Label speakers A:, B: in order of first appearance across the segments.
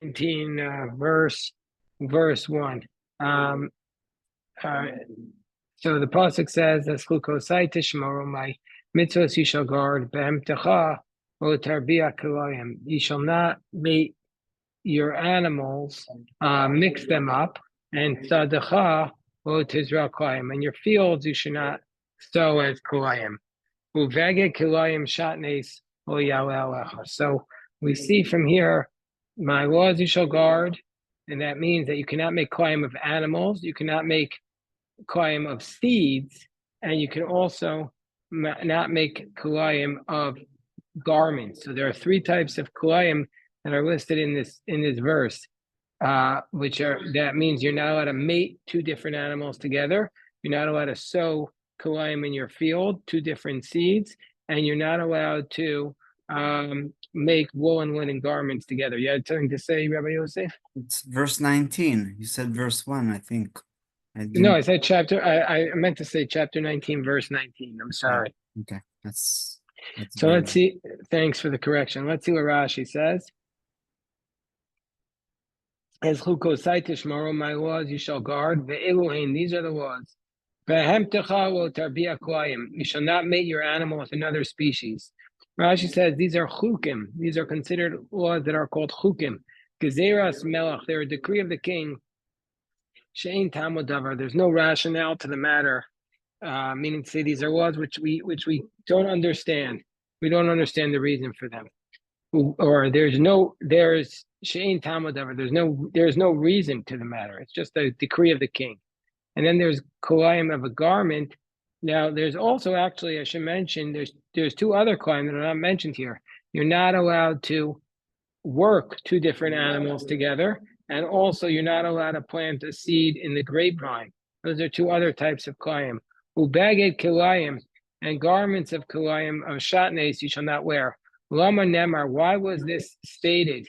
A: 19, verse 1. Um, uh, so the pasuk says, my mitzvos you shall guard, behemtecha o tarbia kilayim. You shall not mate your animals, mix them up, and tzadacha o tizra kilayim. And your fields you should not sow as kilayim. Uvege kilayim shatnes o yalelecha. So we see from here, my laws you shall guard, and that means that you cannot make kilayim of animals, you cannot make kilayim of seeds, and you can also not make kilayim of garments. So there are three types of kilayim that are listed in this verse, which are, that means you're not allowed to mate two different animals together. You're not allowed to sow kilayim in your field, two different seeds, and you're not allowed to make wool and linen garments together. You had something to say, Rabbi Yosef?
B: It's verse 19. You said verse 1, I think.
A: No, I said chapter. I meant to say chapter 19, verse 19. I'm sorry.
B: Okay, that's
A: so good. Let's see. Thanks for the correction. Let's see what Rashi says. As chukosai tishmaro, my laws you shall guard. Ve'eluhin, these are the laws. Behemtecha lo tarbia koyim, you shall not mate your animal with another species. Rashi says these are chukim. These are considered laws that are called chukim. Gezeras melach, they're a decree of the king. She'ein tamod davar, there's no rationale to the matter. Meaning to say these are laws which we don't understand. We don't understand the reason for them. Or there's she'ein tamod davar, there's no reason to the matter. It's just a decree of the king. And then there's kilayim of a garment. Now, there's also actually, I should mention, there's two other kilayim that are not mentioned here. You're not allowed to work two different animals together, and also you're not allowed to plant a seed in the grapevine. Those are two other types of kilayim. Ubaged kilayim, and garments of kilayim of shatnes you shall not wear. Lama nemar, why was this stated?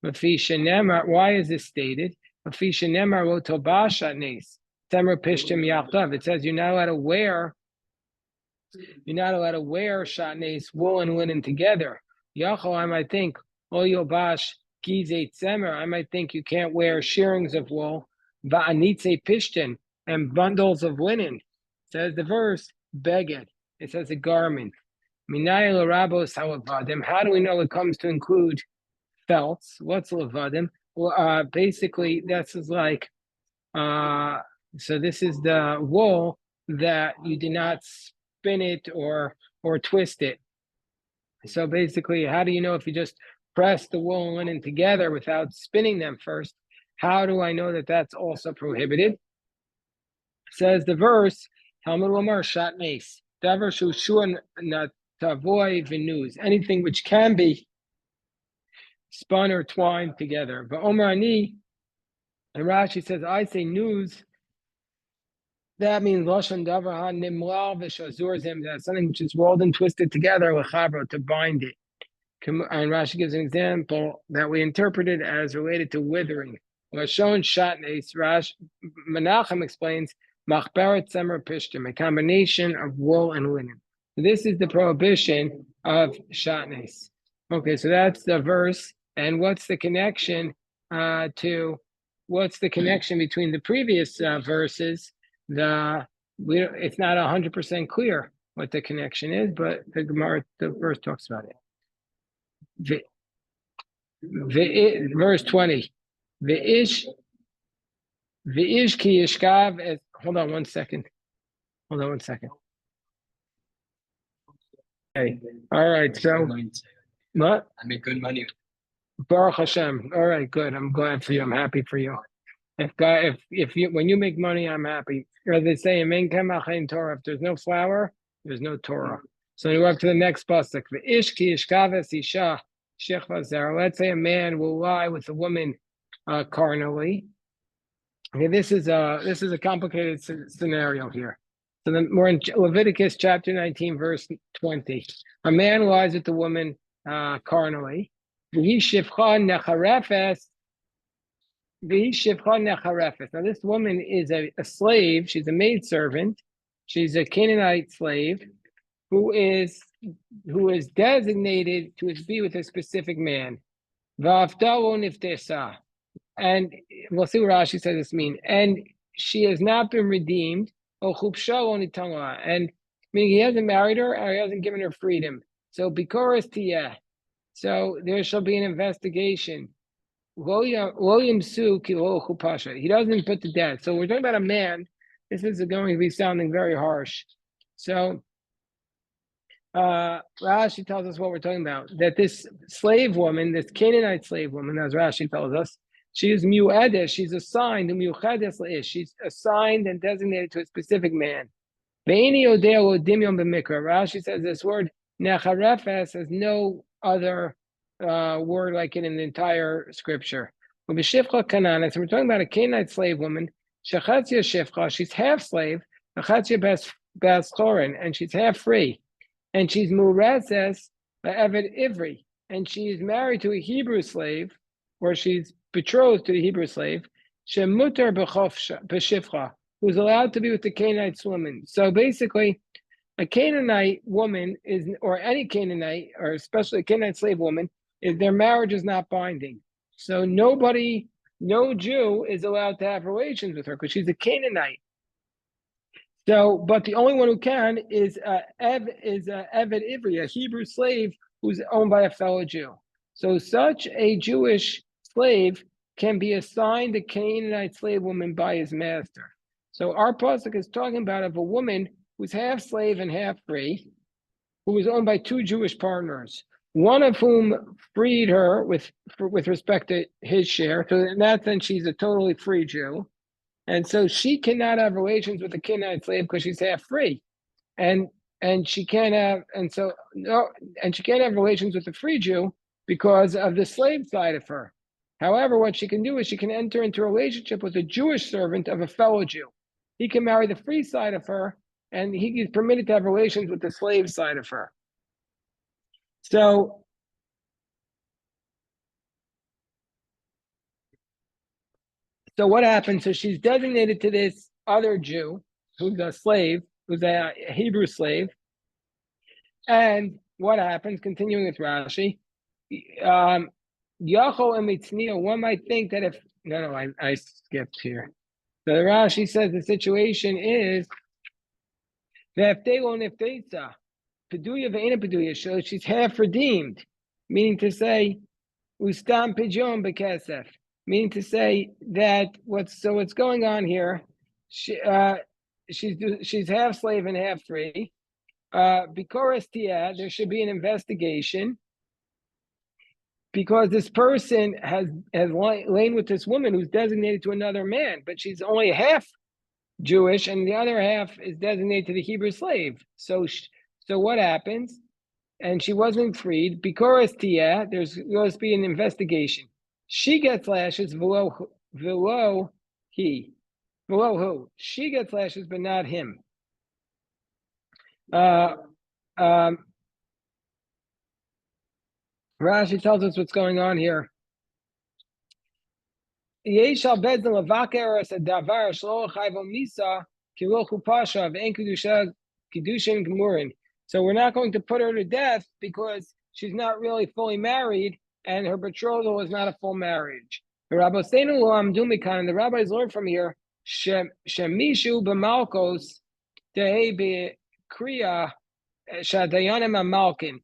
A: Mafisha nemar, why is this stated? Mafisha nemar lo tobah shatnes. It says you're not allowed to wear shatnes, wool and linen together. Yachol, I might think, oyobash gizet semer, I might think you can't wear shearings of wool, va'anitze pishtin, and bundles of linen. Says the verse, beged. It says a garment. Minay l'rabos halavadim. How do we know it comes to include felts? What's lavadim? Well, basically, this is like, so this is the wool that you did not spin it or twist it. So basically, how do you know if you just press the wool and linen together without spinning them first? How do I know that that's also prohibited? Says the verse, Talmud Lomar Shatnes, Davar Shushuan Natavoy Venuz, anything which can be spun or twined together. But Omar Ani, and Rashi says, I say news. That means Lashon Davar HaNimlal V'Shazur, that's something which is rolled and twisted together L'chavro, to bind it. And Rashi gives an example that we interpreted as related to withering. Lashon Shatnes, Menachem explains Machberet Semer Pishtim, a combination of wool and linen. This is the prohibition of Shatnes. Okay, so that's the verse. And what's the connection what's the connection between the previous verses? It's not 100% clear what the connection is, but the Gemara, the verse talks about it. Verse 20. V'ish ki yishkav. Hold on one second. Okay. All right. So what?
C: I make good money.
A: Baruch Hashem. All right. Good. I'm glad for you. I'm happy for you. If you, when you make money, I'm happy. Or they say, Torah. If there's no flour, there's no Torah. So we go up to the next pasuk. Let's say a man will lie with a woman carnally. Okay, this is a complicated scenario here. So then we're in Leviticus chapter 19, verse 20. A man lies with the woman carnally. Now this woman is a slave. She's a maidservant. She's a Canaanite slave who is designated to be with a specific man. V'aftalu niftesa. And we'll see what Rashi says this mean. And she has not been redeemed. And meaning he hasn't married her or he hasn't given her freedom. So bikoras tiyeh. So there shall be an investigation. William Su Pasha. He doesn't put to death. So we're talking about a man. This is going to be sounding very harsh. So Rashi tells us what we're talking about. That this slave woman, this Canaanite slave woman, as Rashi tells us, she is mu'edes, she's assigned, she's assigned and designated to a specific man. Rashi says this word, necharefes, has no other word like it in the entire scripture. So we're talking about a Canaanite slave woman, shechatzia shifcha, she's half slave, shechatzia bas chorin, and she's half free. And she's mureses eved ivri, and she's married to a Hebrew slave, or she's betrothed to the Hebrew slave, shemuter b'shifcha, who's allowed to be with the Canaanite woman. So basically, a Canaanite woman is, or any Canaanite, or especially a Canaanite slave woman, is their marriage is not binding. So nobody, no Jew is allowed to have relations with her because she's a Canaanite. So, but the only one who can is Eved Ivri, a Hebrew slave who's owned by a fellow Jew. So such a Jewish slave can be assigned a Canaanite slave woman by his master. So our pasuk is talking about of a woman who's half slave and half free, who was owned by two Jewish partners, one of whom freed her with respect to his share. So in that sense, she's a totally free Jew. And so she cannot have relations with the Canaanite slave because she's half free, and she can't have she can't have relations with the free Jew because of the slave side of her. However, what she can do is she can enter into a relationship with a Jewish servant of a fellow Jew. He can marry the free side of her, and he is permitted to have relations with the slave side of her. So what happens? So she's designated to this other Jew who's a slave, who's a Hebrew slave. And what happens? Continuing with Rashi, Yachol and Mitznio, one might think that if, I skipped here. So Rashi says the situation is that if they won't, if they saw, Peduya ve'ena Peduya, so she's half redeemed, meaning to say, Ustam Pidyon Bekesef. Meaning to say that what's going on here, she's half slave and half free. Bikoras tiyah, there should be an investigation because this person has lain with this woman who's designated to another man, but she's only half Jewish and the other half is designated to the Hebrew slave. So what happens? And she wasn't freed. Bikoras tiyah, there's supposed to be an investigation. She gets lashes below who. She gets lashes, but not him. Rashi tells us what's going on here. So we're not going to put her to death because she's not really fully married and her betrothal was not a full marriage. And the rabbis learn from here, Shemishu b'malkos dehe b'kriya shadayanim amalkin.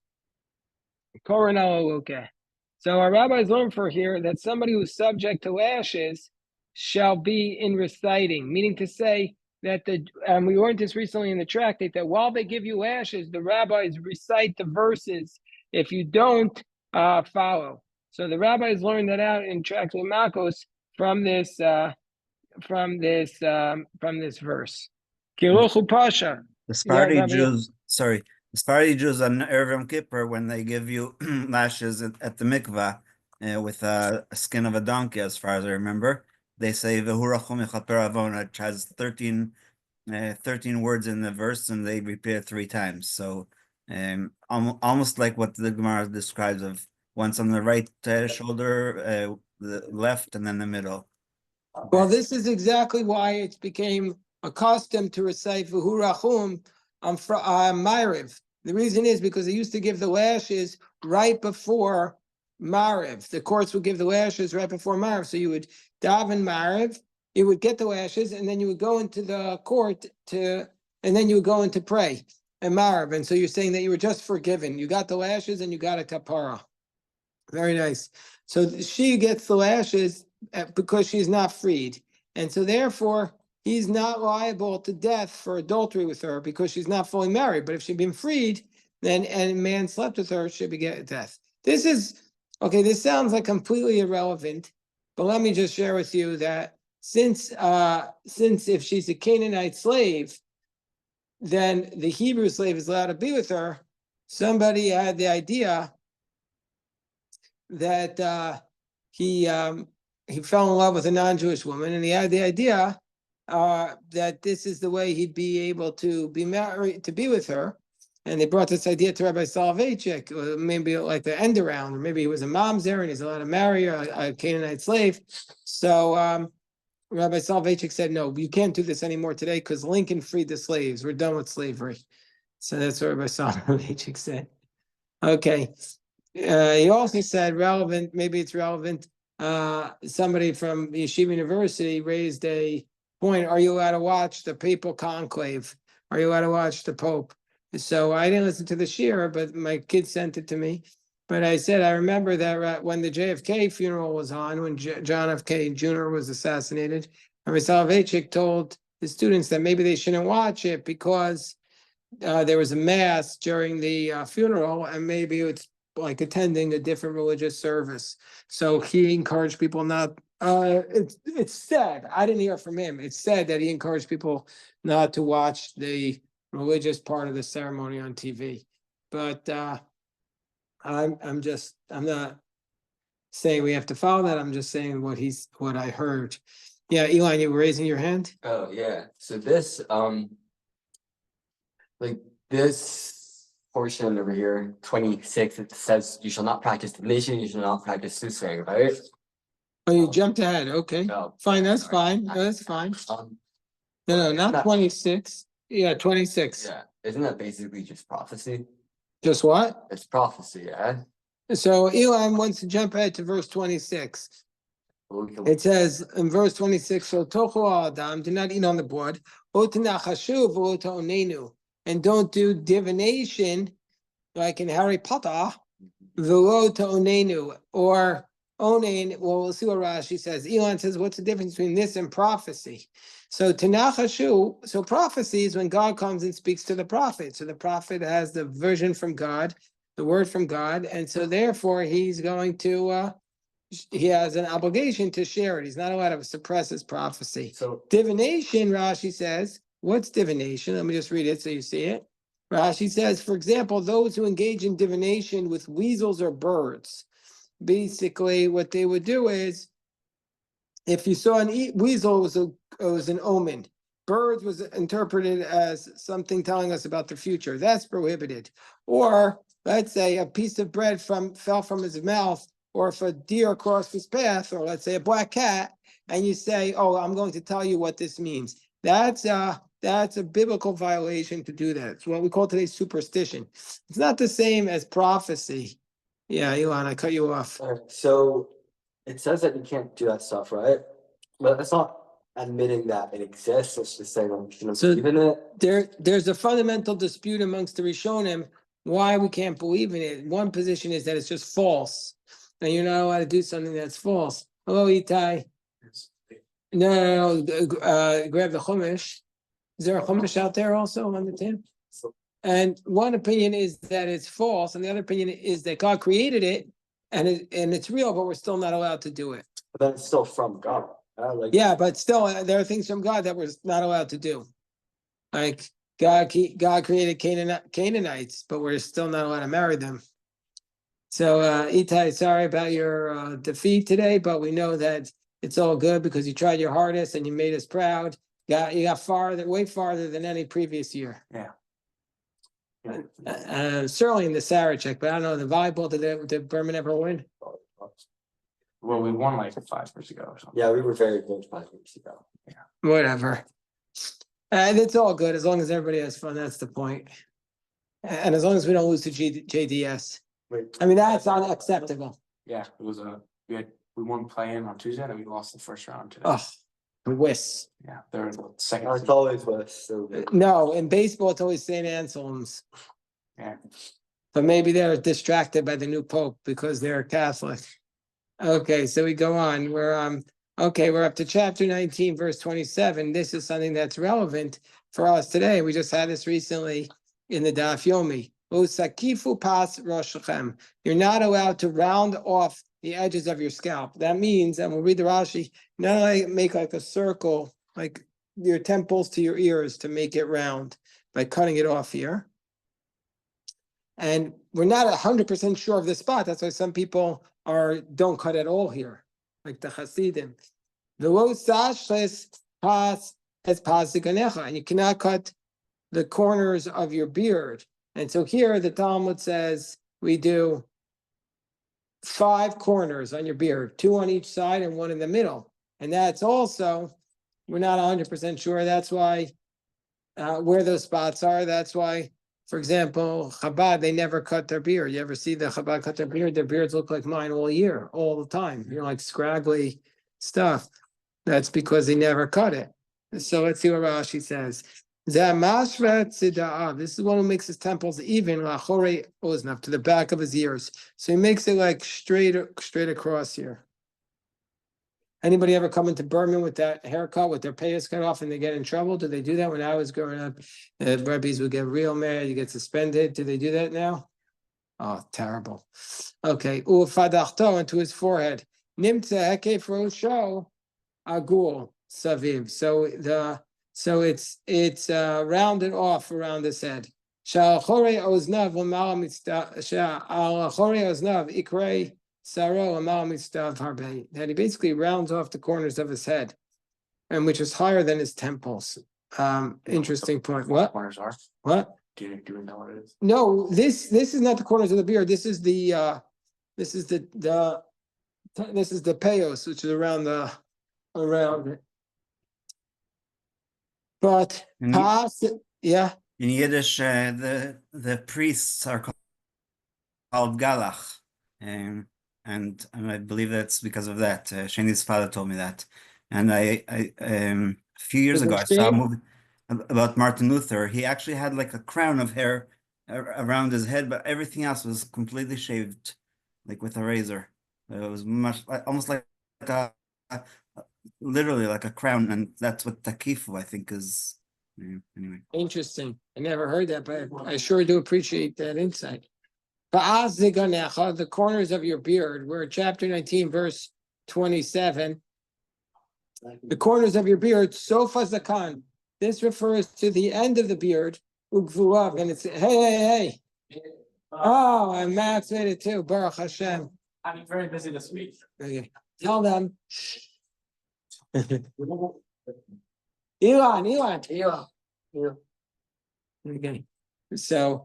A: So our rabbis learn from here that somebody who's subject to lashes shall be in reciting, meaning to say that we learned this recently in the tractate, that while they give you lashes, the rabbis recite the verses if you don't follow. So the rabbis learned that out in Tractate Makos from this verse. Kiruchu Pasha.
B: The Sephardi Jews, the Sephardi Jews on Erev Yom Kippur, when they give you lashes at the mikvah with a skin of a donkey, as far as I remember, they say V'hurachum Mechaper Avon, which has 13 words in the verse, and they repeat it 3 times. So almost like what the Gemara describes of once on the right shoulder, the left, and then the middle.
A: Well, this is exactly why it became accustomed to recite V'hurachum on Ma'ariv. The reason is because they used to give the lashes right before Mariv. The courts would give the lashes right before Mariv. So you would daven Mariv, you would get the lashes, and then you would go into the court and then you would go in to pray and Mariv. And so you're saying that you were just forgiven. You got the lashes and you got a kapara. Very nice. So she gets the lashes because she's not freed. And so therefore, he's not liable to death for adultery with her because she's not fully married. But if she'd been freed, then and a man slept with her, she'd be get death. This is okay. This sounds like completely irrelevant, but let me just share with you that since if she's a Canaanite slave, then the Hebrew slave is allowed to be with her. Somebody had the idea that he fell in love with a non-Jewish woman, and he had the idea that this is the way he'd be able to be married, to be with her. And they brought this idea to Rabbi Soloveitchik, maybe like the end around, or maybe he was a mamzer and he's allowed to marry a Canaanite slave. So Rabbi Soloveitchik said, no, you can't do this anymore today because Lincoln freed the slaves. We're done with slavery. So that's what Rabbi Soloveitchik said. Okay. He also said relevant, maybe it's relevant. Somebody from Yeshiva University raised a point. Are you allowed to watch the papal conclave? Are you allowed to watch the Pope? So I didn't listen to the shir, but my kid sent it to me. But I said, I remember that when the JFK funeral was on, when John F. K. Jr. was assassinated, Rabbi Soloveitchik told the students that maybe they shouldn't watch it because there was a mass during the funeral, and maybe it's like attending a different religious service. So he encouraged people not. It's said, I didn't hear from him. It's said that he encouraged people not to watch the religious part of the ceremony on TV. But I'm not saying we have to follow that. I'm just saying what I heard. Yeah, Elon, you were raising your hand?
C: Oh yeah. So this like this portion over here, 26, it says you shall not practice divination, you shall not practice soothsaying, right?
A: Oh, you jumped ahead. Okay.
C: Oh,
A: Fine, that's
C: sorry.
A: fine. No, that's fine. No,
C: Isn't
A: not
C: that-
A: 26. Yeah, 26.
C: Yeah. Isn't that basically just prophecy?
A: Just what?
C: It's prophecy, yeah.
A: So Elon wants to jump ahead to verse 26.
C: Well, we can-
A: It says in verse 26, so tochu adam, do not eat on the blood, and don't do divination like in Harry Potter, or onain. Well, we'll see what Rashi says. Elon says, what's the difference between this and prophecy? So Tanachashu, so prophecy is when God comes and speaks to the prophet. So the prophet has the vision from God, the word from God, and so therefore he's going to he has an obligation to share it. He's not allowed to suppress his prophecy.
C: So
A: Divination, Rashi says, what's divination? Let me just read it so you see it. Rashi says, for example, those who engage in divination with weasels or birds. Basically, what they would do is, if you saw an weasel, it was an omen. Birds was interpreted as something telling us about the future. That's prohibited. Or let's say a piece of bread fell from his mouth, or if a deer crossed his path, or let's say a black cat, and you say, "Oh, I'm going to tell you what this means." That's a biblical violation to do that. It's what we call today superstition. It's not the same as prophecy. Yeah, Elon, I cut you off.
C: so it says that you can't do that stuff, right? But that's not admitting that it exists. It's just saying I'm gonna
A: So
C: believe in it.
A: There's a fundamental dispute amongst the Rishonim why we can't believe in it. One position is that it's just false, and you're not allowed to do something that's false. Hello, Itai. No, grab the Chumash. Is there a Chumash out there also on the team? And one opinion is that it's false, and the other opinion is that God created it, and it's real, but we're still not allowed to do it.
C: But then it's still from God.
A: Yeah, but still, there are things from God that we're not allowed to do. Like God created Canaanites, but we're still not allowed to marry them. So, Itai, sorry about your defeat today, but we know that it's all good because you tried your hardest and you made us proud. You got way farther than any previous year.
C: Yeah.
A: Certainly in the Sarachek, but I don't know the volleyball. Did Berman ever win?
D: Well, we won like 5 years ago or something.
C: Yeah, we were very good 5 years ago.
A: Whatever. And it's all good as long as everybody has fun. That's the point. And as long as we don't lose to JDS.
C: Wait,
A: I mean, that's unacceptable.
D: Yeah, it was we won play-in on Tuesday and we lost the first round today.
A: Oh, the Wiss.
D: Yeah, they're the second.
C: It's always West, so.
A: No, in baseball, it's always St. Anselm's.
D: Yeah.
A: But maybe they're distracted by the new pope because they're Catholic. Okay, so we go on. We're up to chapter 19, verse 27. This is something that's relevant for us today. We just had this recently in the Daf Yomi. Usakifu pas roshachem. You're not allowed to round off the edges of your scalp. That means, and we'll read the Rashi, not only make like a circle, like your temples to your ears to make it round by cutting it off here. And we're not 100% sure of the spot. That's why some people don't cut at all here, like the Hasidim. And you cannot cut the corners of your beard. And so here the Talmud says we do 5 corners on your beard, 2 on each side and 1 in the middle. And that's also, we're not 100% sure. That's why where those spots are. That's why, for example, Chabad, they never cut their beard. You ever see the Chabad cut their beard? Their beards look like mine all year, all the time. Like scraggly stuff. That's because they never cut it. So let's see what Rashi says. This is one who makes his temples even to the back of his ears. So he makes it like straight across here. Anybody ever come into Berman with that haircut, with their payas cut off, and they get in trouble? Do they do that? When I was growing up, rabbis would get real mad. You get suspended. Do they do that now? Oh, terrible. Okay. Ufadachto into his forehead. Nimtza hekef rosho agul saviv. So it's rounded off around his head. Sha'achore oznav l'mal mitzvah. Sha'achore oznav ikrei. That he basically rounds off the corners of his head, and which is higher than his temples. Interesting point. What?
D: Corners are.
A: What?
D: Do you know what it is?
A: No, this is not the corners of the beard. This is the payos, which is around it. But yeah.
B: In Yiddish, the priests are called galach. And I believe that's because of that. Shani's father told me that. And a few years ago, I saw a movie about Martin Luther. He actually had like a crown of hair around his head, but everything else was completely shaved, like with a razor. It was almost like literally like a crown, and that's what takifu, I think, is. Anyway.
A: Interesting. I never heard that, but I sure do appreciate that insight. The corners of your beard. We're at chapter 19, verse 27. The corners of your beard, sofa zakan. This refers to the end of the beard, ugvuav, and it's hey. Oh, and Max made it too. Baruch Hashem.
D: I'm very busy this week.
A: Okay. Tell them. Elon. Okay. So,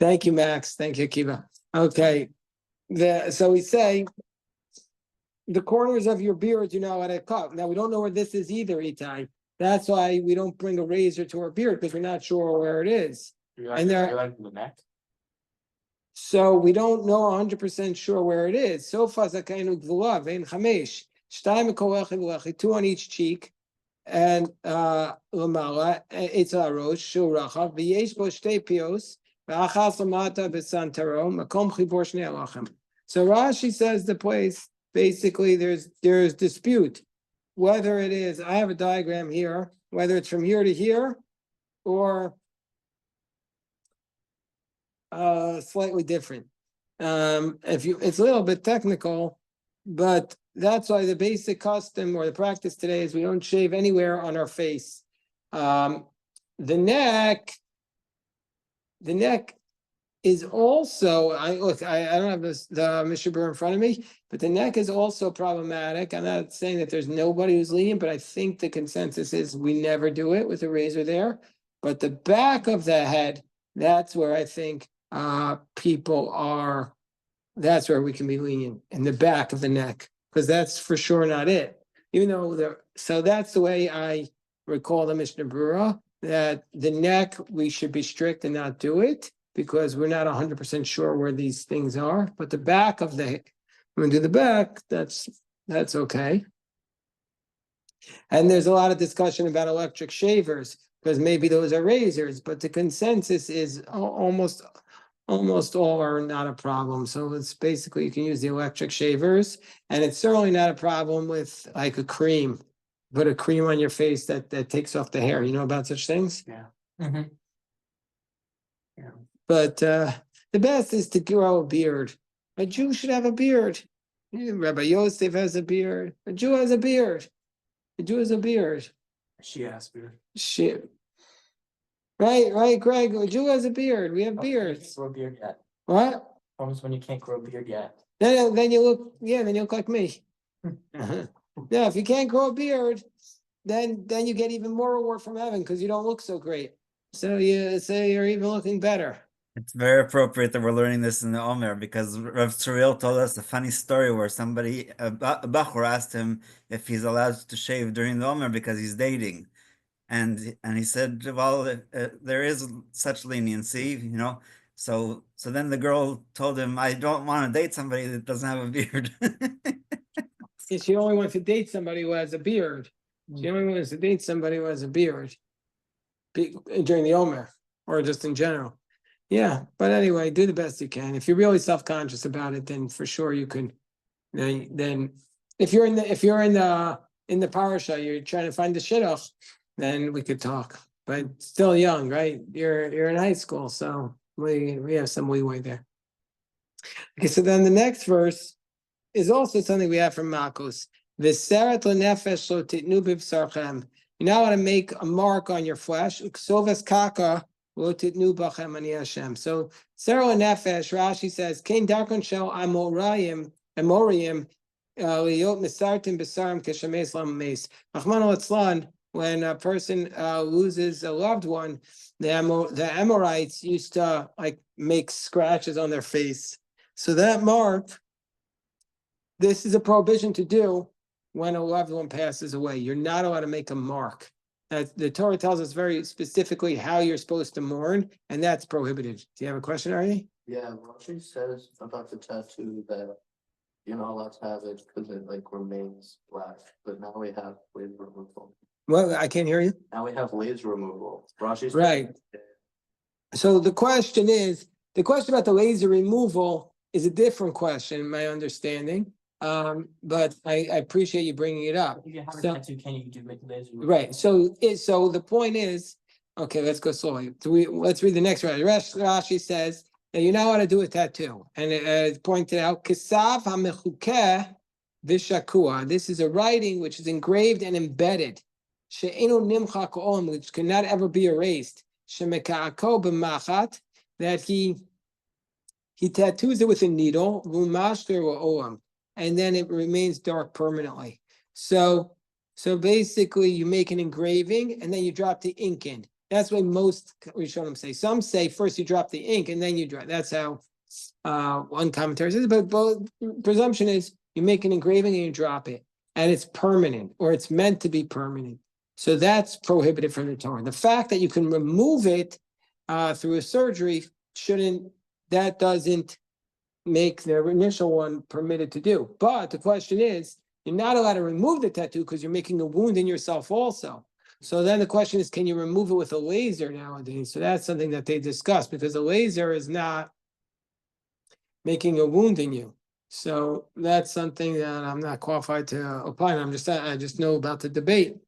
A: thank you, Max. Thank you, Kiva. Okay. So we say the corners of your beard, you know, at a cut. Now we don't know where this is either, Itai. That's why we don't bring a razor to our beard, because we're not sure where it is.
D: And the neck.
A: So we don't know 100% sure where it is. So far, zakainu gvula vein chamesh. Two on each cheek. And lamala, it's a rosh shurachav v'yesh bo shtei pios v'achas lamata b'santaro makom chibor shnei alachem. So Rashi says the place basically there's dispute whether it is. I have a diagram here, whether it's from here to here or slightly different. It's a little bit technical, but that's why the basic custom or the practice today is we don't shave anywhere on our face. The neck is also, I don't have the Mishabur in front of me, but the neck is also problematic. I'm not saying that there's nobody who's lenient, but I think the consensus is we never do it with a razor there. But the back of the head, that's where I think people are, that's where we can be lenient, in the back of the neck. Because that's for sure not it. Even though so that's the way I recall the Mishnah Berurah, that the neck we should be strict and not do it. because we're not 100% sure where these things are, but the back of the, when we do the back, that's okay. And there's a lot of discussion about electric shavers, because maybe those are razors, but the consensus is almost all are not a problem. So it's basically, you can use the electric shavers, and it's certainly not a problem with like a cream. Put a cream on your face that takes off the hair. You know about such things?
D: Yeah. Yeah.
A: But the best is to grow a beard. A Jew should have a beard. Rabbi Yosef has a beard. A Jew has a beard. A Jew has a beard.
D: She has beard.
A: Shit. Right, Greg. A Jew has a beard. We have
C: Oh, you can't
A: beards.
C: grow a beard yet.
A: What?
C: Almost when you can't grow a beard yet.
A: Then you look, then you look like me. Yeah, if you can't grow a beard, then you get even more reward from heaven because you don't look so great. So you say you're even looking better.
B: It's very appropriate that we're learning this in the Omer because Rav Tzuriel told us a funny story where somebody, a Bachur, asked him if he's allowed to shave during the Omer because he's dating. And he said, well, there is such leniency, you know. So then the girl told him, I don't want to date somebody that doesn't have a beard.
A: She only wants to date somebody who has a beard. She only wants to date somebody who has a beard during the Omer or just in general. Yeah, but anyway, do the best you can. If you're really self-conscious about it, then for sure you can. Then if you're in the parasha, you're trying to find the shidduch, then we could talk. But still young, right? You're in high school, so we have some leeway there. Okay, so then the next verse is also something we have from Makos. V'seret lenefesh lo titnu b'vsarchem. You now want to make a mark on your flesh. Ksovas kaka lo titnu bachem ani Hashem. So Sera lenefesh, Rashi says, Kain darkon shel amorayim liot misartim b'sarim keshameis lamameis. Rachmana litzlan, when a person loses a loved one, the Amorites used to like make scratches on their face. So that mark, this is a prohibition to do when a loved one passes away. You're not allowed to make a mark. The Torah tells us very specifically how you're supposed to mourn, and that's prohibited. Do you have a question, Arnie?
C: Yeah, Rashi says about the tattoo that you're not allowed to have it because it like remains black, but now we have laser removal.
A: Well, I can't hear you.
C: Now we have laser removal. Rashi's
A: Right. So the question about the laser removal is a different question, in my understanding. But I appreciate you bringing it up.
C: If you have a
A: So-
C: tattoo, can you do make laser?
A: Right. So the point is, okay, let's go slowly. Let's read the next Rashi. Rashi says that you know how to do a tattoo, and it pointed out Kisav HaMechukeh V'Shakua. This is a writing which is engraved and embedded. She'enu nimchak olam, which cannot ever be erased. Shemeka'ako b'machat, that he tattoos it with a needle, v'mashter olam, and then it remains dark permanently. So basically you make an engraving and then you drop the ink in. That's what most Rishonim say. Some say first you drop the ink and then you drop. That's how one commentary says, but presumption is you make an engraving and you drop it, and it's permanent, or it's meant to be permanent. So that's prohibited from the Torah. The fact that you can remove it through a surgery doesn't make the initial one permitted to do. But the question is, you're not allowed to remove the tattoo because you're making a wound in yourself also. So then the question is, can you remove it with a laser nowadays? So that's something that they discuss, because a laser is not making a wound in you. So that's something that I'm not qualified to opine. I just know about the debate.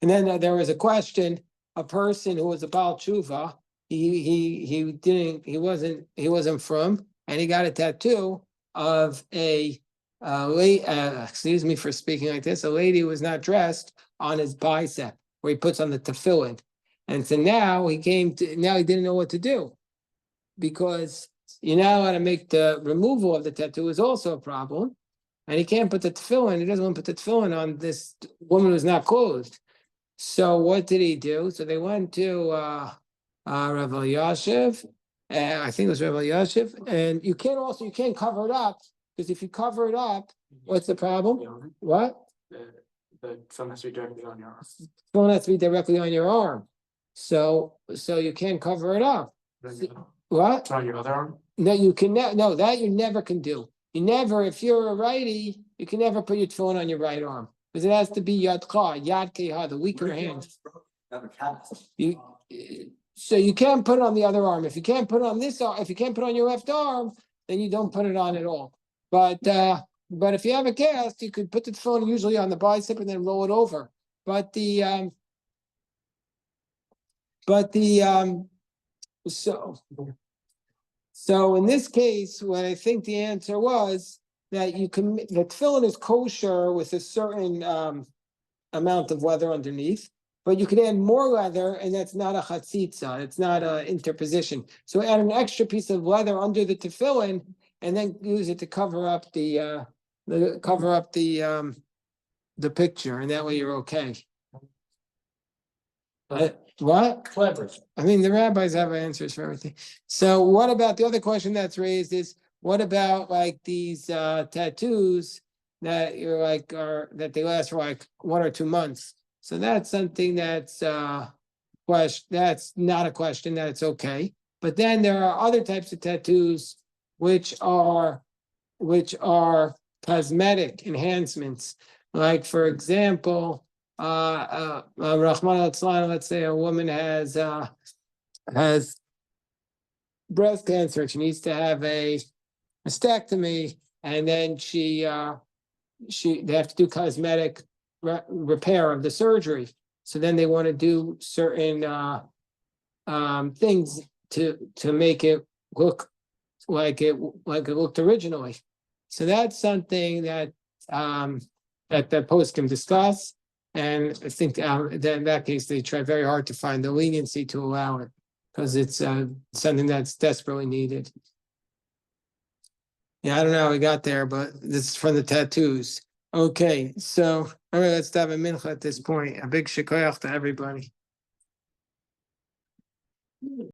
A: And then there was a question, a person who was a Baal Tshuva, he wasn't from, and he got a tattoo of excuse me for speaking like this, a lady who was not dressed on his bicep, where he puts on the tefillin. And so now he didn't know what to do, because you're not allowed to make the removal of the tattoo is also a problem. And he can't put the tefillin, he doesn't want to put the tefillin on this woman who's not clothed. So what did he do? So they went to Rav Elyashiv, I think it was Rav Elyashiv, and you can't cover it up, because if you cover it up, what's the problem? What?
C: The film has to be directly on your arm.
A: Phone has to be directly on your arm. So you can't cover it up. What?
D: It's on your other arm?
A: No, you can no, that you never can do. You never, if you're a righty, you can never put your tefillin on your right arm. Because it has to be yadcha, yad keha, the weaker hand. You, so you can't put it on the other arm. If you can't put it on this arm, if you can't put it on your left arm, then you don't put it on at all. But if you have a cast, you could put the tefillin usually on the bicep and then roll it over. But so in this case, what I think the answer was that the tefillin is kosher with a certain amount of leather underneath, but you could add more leather, and that's not a chatzitza, it's not an interposition. So add an extra piece of leather under the tefillin, and then use it to cover up the picture, and that way you're okay. What?
D: Clever.
A: I mean, the rabbis have answers for everything. So what about the other question that's raised is, what about like these tattoos that you're like, that they last for like 1 or 2 months? So that's something that's that's not a question, that it's okay. But then there are other types of tattoos which are cosmetic enhancements. Like for example, Rahman al-Tzlan, let's say a woman has breast cancer, she needs to have a mastectomy, and then they have to do cosmetic repair of the surgery. So then they want to do certain things to make it look like it looked originally. So that's something that the post can discuss. And I think that in that case, they try very hard to find the leniency to allow it, because it's something that's desperately needed. Yeah, I don't know how we got there, but this is from the tattoos. Okay, so all right, let's have a mincha at this point. A big shikoyach to everybody.